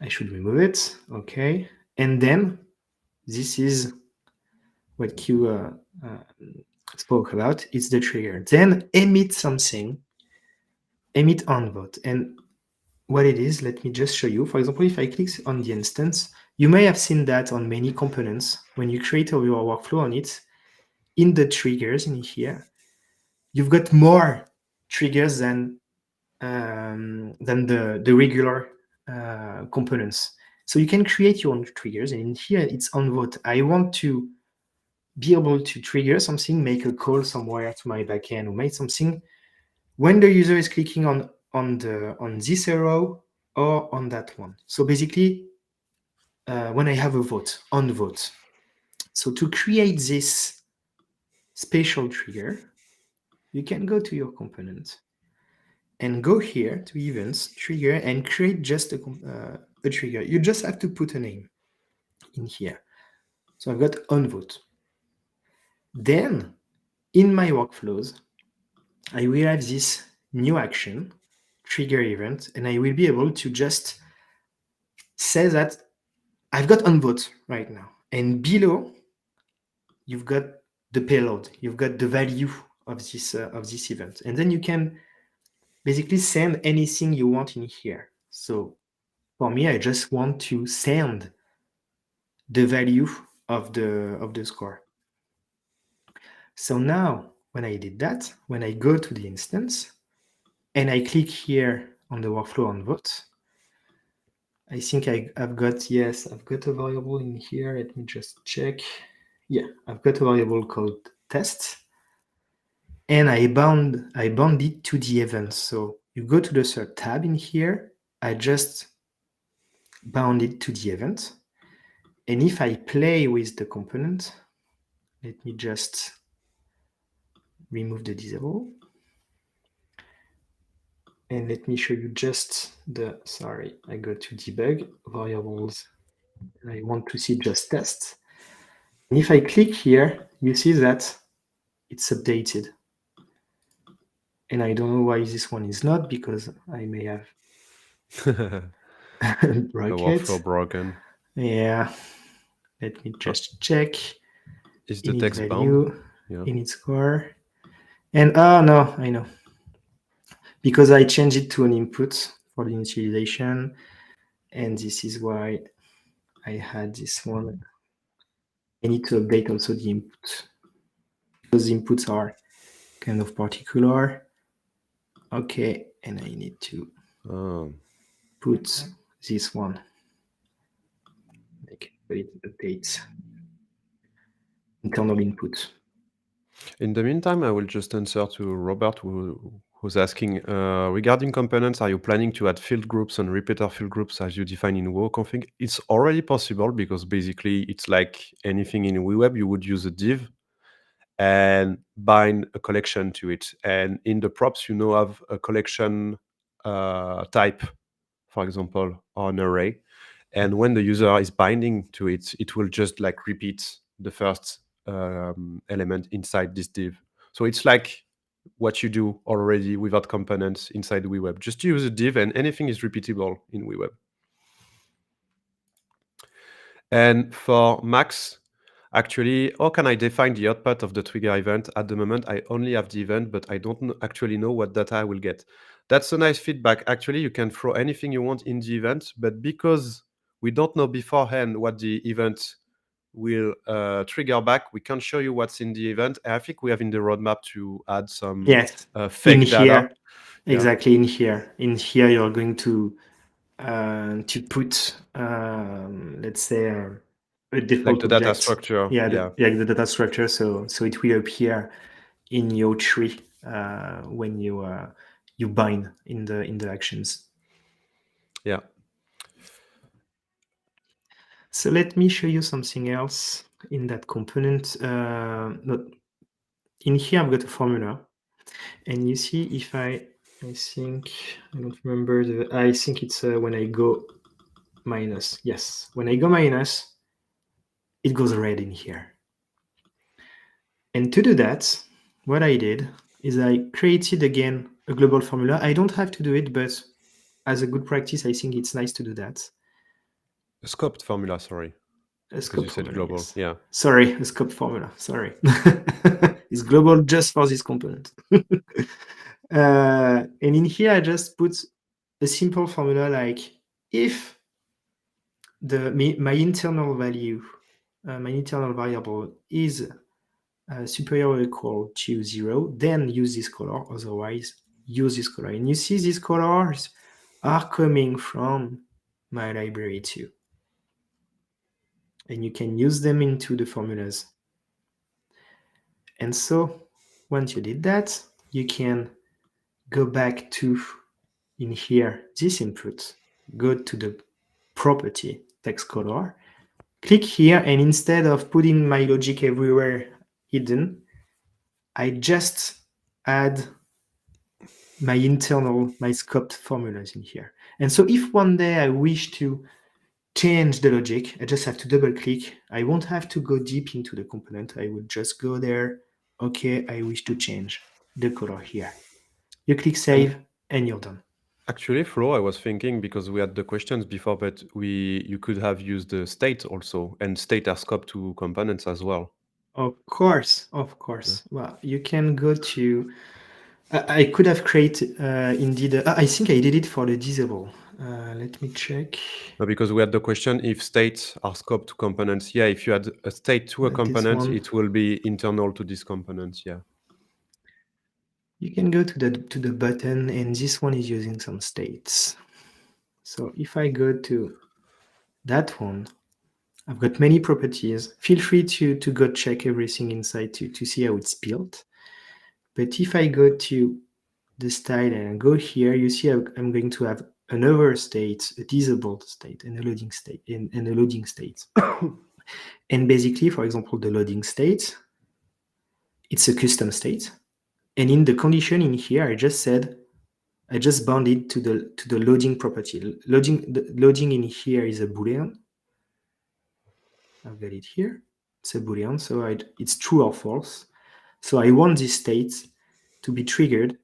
I should remove it. Okay, and then this is Q spoke about. It's the trigger. Then emit something, emit on vote. And what it is, let me just show you. For example, if I click on the instance, you may have seen that on many components. When you create your workflow on it, in the triggers in here, you've got more triggers than the regular components. So you can create your own triggers, and in here it's on vote. I want to be able to trigger something, make a call somewhere to my backend, or make something when the user is clicking on this arrow or on that one. So basically, when I have a vote, on vote. So to create this special trigger, you can go to your component and go here to events, trigger, and create just a trigger. You just have to put a name in here. So I've got on vote. Then in my workflows, I will have this new action, trigger event, and I will be able to just say that I've got on vote right now. And below, you've got the payload, you've got the value of this event. And then you can basically send anything you want in here. So for me, I just want to send the value of the score. So now when I did that, when I go to the instance and I click here on the workflow on vote, I think I've got, yes, I've got a variable in here. Let me just check. Yeah, I've got a variable called test, and I bound it to the event. So you go to the third tab in here. I just bound it to the event. And if I play with the component, let me just remove the disable. And let me show you just the, sorry, I go to debug, variables, and I want to see just tests. And if I click here, you see that it's updated. And I don't know why this one is not, because I may have broke The it. workflow broken. Yeah, let me just check. Is the Init text value, bound? Yeah. init score. And oh no, I know. Because I changed it to an input for the initialization. And this is why I had this one. I need to update also the input, because the inputs are kind of particular. Okay, and I need to put this one. I can put it updates. Internal input. In the meantime, I will just answer to Robert, who's asking, regarding components, are you planning to add field groups and repeater field groups as you define in WoConfig? It's already possible, because basically it's like anything in WeWeb. You would use a div and bind a collection to it. And in the props, you now have a collection type, for example, or an array. And when the user is binding to it, it will just like repeat the first element inside this div. So it's like what you do already without components inside WeWeb. Just use a div and anything is repeatable in WeWeb. And for Max, actually, how can I define the output of the trigger event? At the moment, I only have the event, but I don't actually know what data I will get. That's a nice feedback. Actually, you can throw anything you want in the event, but because we don't know beforehand what the event will trigger back, we can't show you what's in the event. And I think we have in the roadmap to add some fake in data. Here, exactly in here. In here, you're going to put, let's say, a default like the object. data structure. Yeah, the data structure. So it will appear in your tree when you bind in the actions. Yeah. So let me show you something else in that component. In here, I've got a formula, and you see if I think, I don't remember I think it's when I go minus. Yes, when I go minus, it goes red in here. And to do that, what I did is I created again a global formula. I don't have to do it, but as a good practice, I think it's nice to do that. A scoped formula, sorry. A because scope you said formula, global. yes. Yeah. Sorry, a scope formula. Sorry. It's global just for this component. And in here, I just put a simple formula like if my internal value, my internal variable is superior or equal to 0, then use this color, otherwise use this color. And you see these colors are coming from my library too. And you can use them into the formulas. And so once you did that, you can go back to in here, this input, go to the property text color, click here, and instead of putting my logic everywhere hidden, I just add my internal, my scoped formulas in here. And so if one day I wish to change the logic, I just have to double click. I won't have to go deep into the component. I would just go there. Okay, I wish to change the color here. You click And save and you're done. actually, Flo, I was thinking because we had the questions before, but you could have used the state also, and state are scoped to components as well. Of course, of Yeah. course. Well, you can go to. I could have created indeed. I think I did it for the disable. Let me check. Because we had the question if states are scoped to components. Yeah, if you add a state to a This component, one. it will be internal to this component. Yeah. You can go to the button, and this one is using some states. So if I go to that one, I've got many properties. Feel free to go check everything inside to see how it's built. But if I go to the style and go here, you see I'm going to have another state, a disabled state, and a loading state, and a loading state. And basically, for example, the loading state, it's a custom state. And in the condition in here, I just said, I just bound it to the loading property. The loading in here is a Boolean. I've got it here. It's a Boolean, so it's true or false. So I want this state to be triggered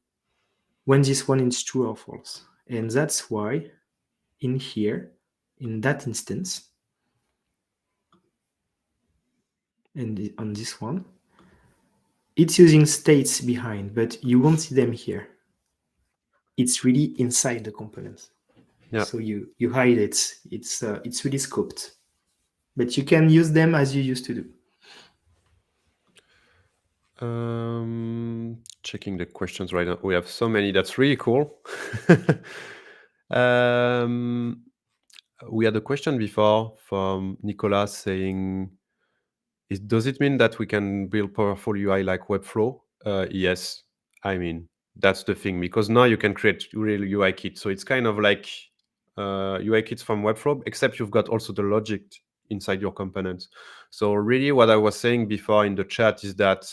when this one is true or false. And that's why in here, in that instance, and on this one, it's using states behind, but you won't see them here. It's really inside the component. Yeah. So you hide it. It's really scoped, but you can use them as you used to do. Checking the questions right now. We have so many. That's really cool. We had a question before from Nicolas saying, does it mean that we can build powerful UI like Webflow? Yes. I mean, that's the thing, because now you can create real UI kits. So it's kind of like UI kits from Webflow, except you've got also the logic inside your components. So really what I was saying before in the chat is that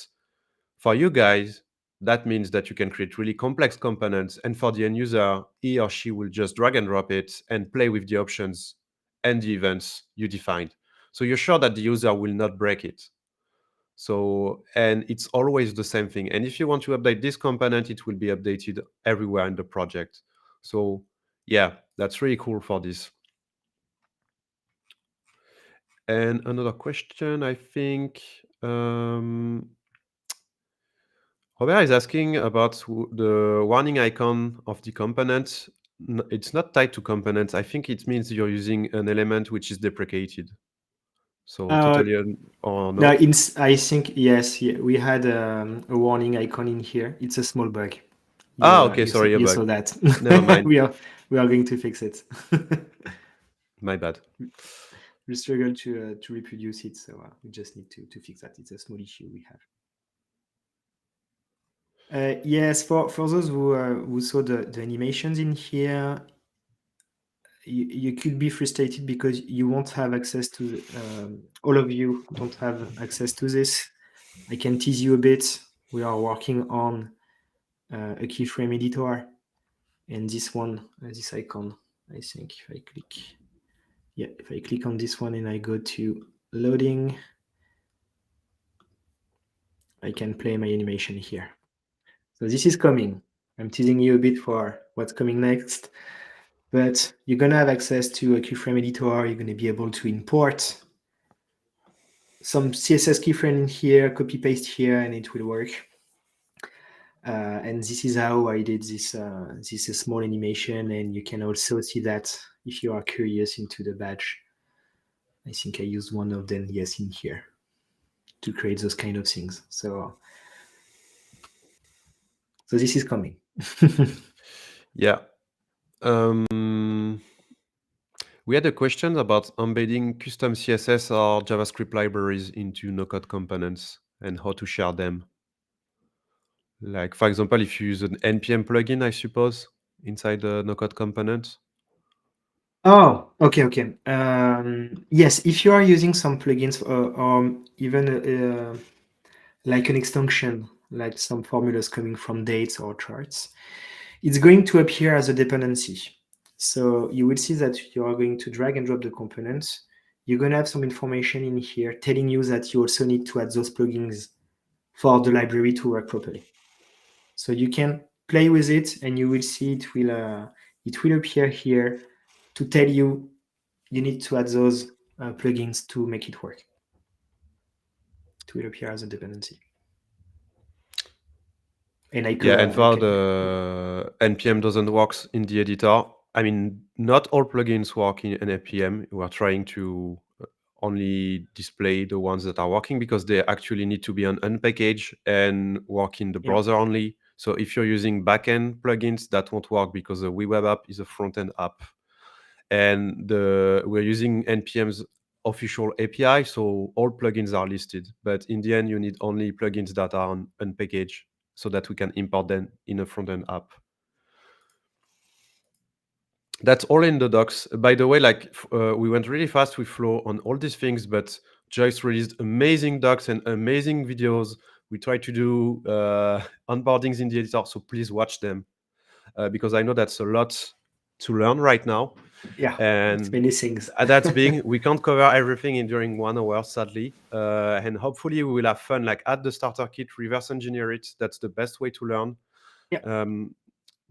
for you guys, that means that you can create really complex components. And for the end user, he or she will just drag and drop it and play with the options and the events you defined. So you're sure that the user will not break it. So, and it's always the same thing. And if you want to update this component, it will be updated everywhere in the project. So yeah, that's really cool for this. And another question, I think, Robert is asking about the warning icon of the component. It's not tied to components. I think it means you're using an element which is deprecated. So totally or No, no? I think yes. Yeah, we had a warning icon in here. It's a small bug. Okay, sorry, a You bug. saw that. Never mind. We are going to fix it. My bad. We struggle to reproduce it, so we just need to fix that. It's a small issue we have. Yes, for those who saw the animations in here, you could be frustrated because you won't have access to all of you don't have access to this. I can tease you a bit. We are working on a keyframe editor, and this one, this icon, I think if I click on this one and I go to loading, I can play my animation here. So this is coming. I'm teasing you a bit for what's coming next, but you're gonna have access to a keyframe editor. You're gonna be able to import some CSS keyframe in here, copy paste here, and it will work. And this is how I did this small animation, and you can also see that if you are curious into the badge. I think I used one of them, yes, in here to create those kind of things. So this is coming. Yeah. We had a question about embedding custom CSS or JavaScript libraries into no-code components and how to share them. Like, for example, if you use an NPM plugin, I suppose, inside the no-code component. Oh, okay. Yes, if you are using some plugins or even like an extension, like some formulas coming from dates or charts, it's going to appear as a dependency. So you will see that you are going to drag and drop the components. You're going to have some information in here telling you that you also need to add those plugins for the library to work properly. So you can play with it, and you will see it will appear here to tell you need to add those plugins to make it work. It will appear as a dependency. And and for the NPM doesn't work in the editor. I mean, not all plugins work in NPM. We are trying to only display the ones that are working because they actually need to be on unpackaged and work in the browser only. So if you're using backend plugins, that won't work because the WeWeb app is a front-end app. And we're using NPM's official API, so all plugins are listed. But in the end, you need only plugins that are on unpackaged so that we can import them in a front-end app. That's all in the docs. By the way, like we went really fast with Flow on all these things, but Joyce released amazing docs and amazing videos. We try to do onboardings in the editor, so please watch them because I know that's a lot to learn right now. Yeah, and it's many things. That's big. We can't cover everything during 1 hour, sadly. And hopefully we will have fun, like add the starter kit, reverse engineer it. That's the best way to learn. Yeah.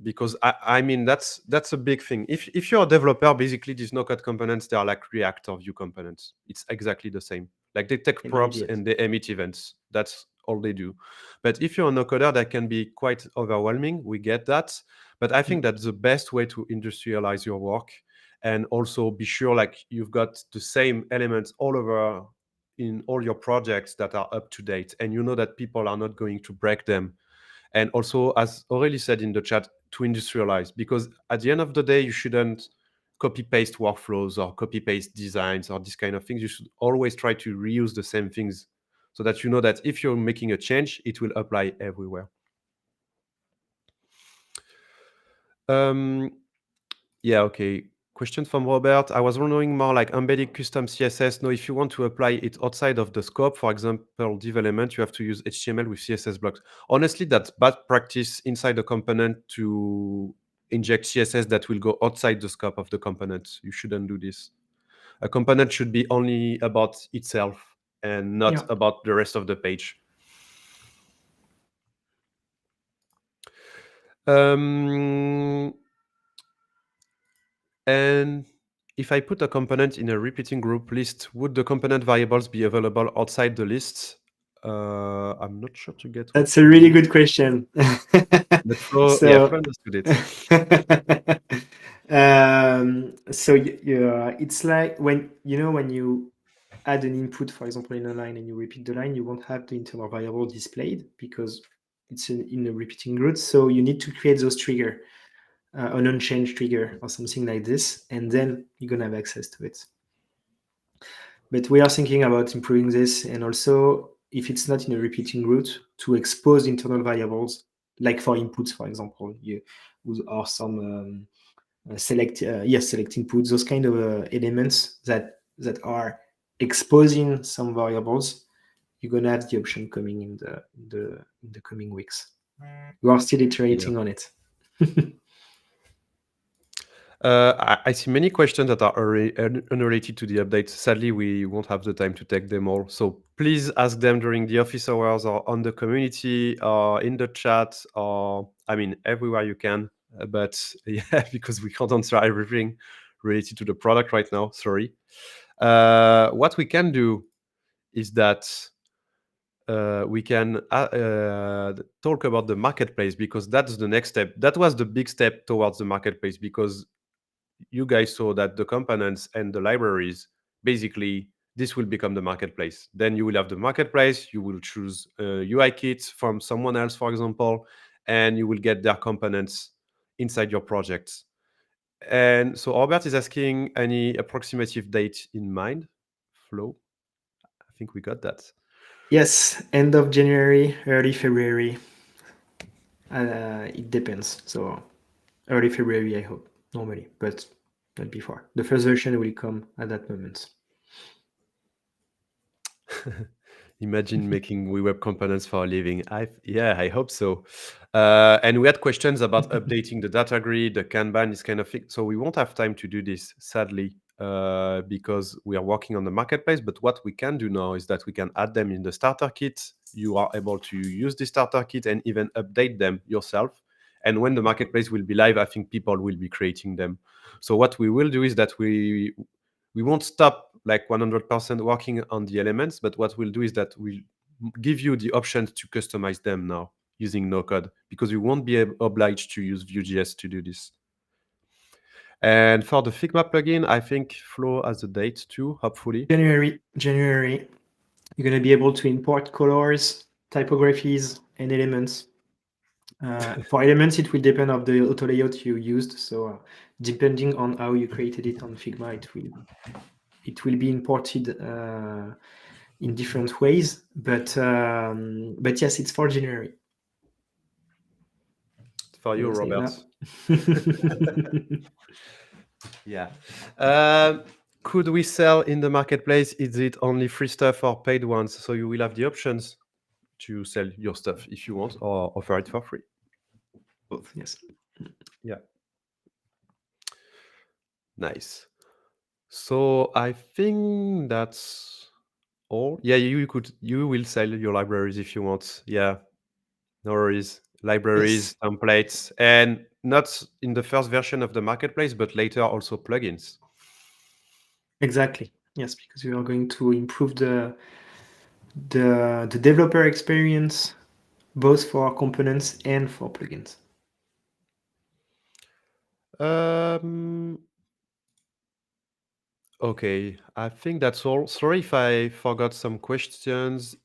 Because I mean that's a big thing. If you're a developer, basically these no-code components, they are like React or Vue components. It's exactly the same. Like they take props and they emit events. That's all they do. But if you're a no-coder, that can be quite overwhelming. We get that. But I think that's the best way to industrialize your work, and also be sure like you've got the same elements all over in all your projects that are up to date, and you know that people are not going to break them. And also, as Aurélie said in the chat, to industrialize, because at the end of the day, you shouldn't copy paste workflows or copy paste designs or this kind of things. You should always try to reuse the same things so that you know that if you're making a change, it will apply everywhere. Yeah, okay. Question from Robert. I was wondering more like embedding custom CSS. Now, if you want to apply it outside of the scope, for example, development, you have to use HTML with CSS blocks. Honestly, that's bad practice inside the component to inject CSS that will go outside the scope of the component. You shouldn't do this. A component should be only about itself and not about the rest of the page. And if I put a component in a repeating group list, would the component variables be available outside the list? I'm not sure to get. That's a really good question. But Flo understood it. So it's like when you add an input, for example, in a line, and you repeat the line, you won't have the internal variable displayed because it's in a repeating group. So you need to create those trigger, an unchanged trigger or something like this, and then you're gonna have access to it. But we are thinking about improving this, and also if it's not in a repeating route, to expose internal variables, like for inputs, for example, or some select inputs, those kind of elements that are exposing some variables. You're gonna have the option coming in the coming weeks. We are still iterating on it. I see many questions that are unrelated to the update. Sadly, we won't have the time to take them all. So please ask them during the office hours or on the community or in the chat or, I mean, everywhere you can. But yeah, because we can't answer everything related to the product right now. Sorry. What we can do is that we can talk about the marketplace, because that's the next step. That was the big step towards the marketplace, because you guys saw that the components and the libraries, basically, this will become the marketplace. Then you will have the marketplace, you will choose UI kits from someone else, for example, and you will get their components inside your projects. And so Robert is asking any approximative date in mind. Flo, I think we got that. Yes, end of January, early February. It depends. So early February, I hope, normally, but not before. The first version will come at that moment. Imagine making WeWeb components for a living. I hope so. And we had questions about updating the data grid, the Kanban, this kind of thing. So we won't have time to do this, sadly, because we are working on the marketplace. But what we can do now is that we can add them in the starter kit. You are able to use the starter kit and even update them yourself. And when the marketplace will be live, I think people will be creating them. So what we will do is that we won't stop like 100% working on the elements, but what we'll do is that we'll give you the options to customize them now using no code, because you won't be obliged to use Vue.js to do this. And for the Figma plugin, I think Flo has a date too, hopefully. January. You're going to be able to import colors, typographies, and elements. For elements, it will depend on the auto layout you used. So depending on how you created it on Figma, it will be imported in different ways. But yes, it's for January. It's for you, Don't say Robert. that. Yeah. Could we sell in the marketplace? Is it only free stuff or paid ones? So you will have the options to sell your stuff if you want, or offer it for free. Both, yes. Yeah. Nice. So I think that's all. Yeah, you will sell your libraries if you want. Yeah. No worries. Libraries, templates, and not in the first version of the marketplace, but later also plugins. Exactly. Yes, because we are going to improve the developer experience, both for components and for plugins. Okay, I think that's all. Sorry if I forgot some questions.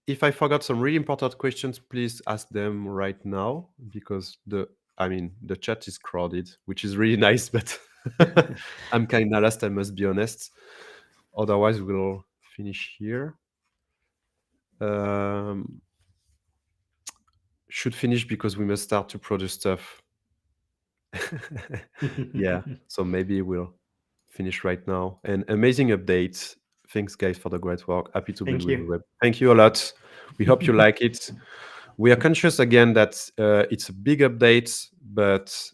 If I forgot some really important questions, please ask them right now, because the chat is crowded, which is really nice, but I'm kind of lost, I must be honest. Otherwise, we'll finish here. Should finish because we must start to produce stuff. Yeah, so maybe we'll finish right now. And amazing updates. Thanks, guys, for the great work. Happy to build Thank with you. WeWeb. Thank you a lot. We hope you like it. We are conscious again that it's a big update, but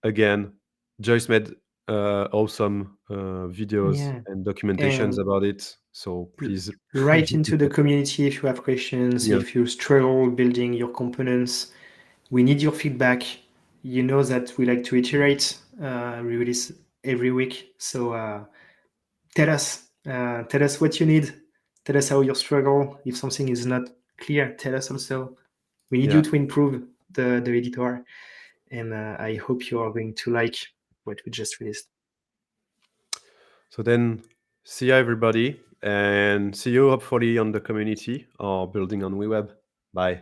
again, Joyce made awesome videos Yeah. and documentations And about it. So please write into the community if you have questions, Yeah. if you struggle building your components. We need your feedback. You know that we like to iterate. We release every week. So tell us what you need. Tell us how you struggle. If something is not clear, tell us also. We need Yeah. you to improve the editor. And I hope you are going to like what we just released. So then, see you everybody, and see you hopefully on the community or building on WeWeb. Bye.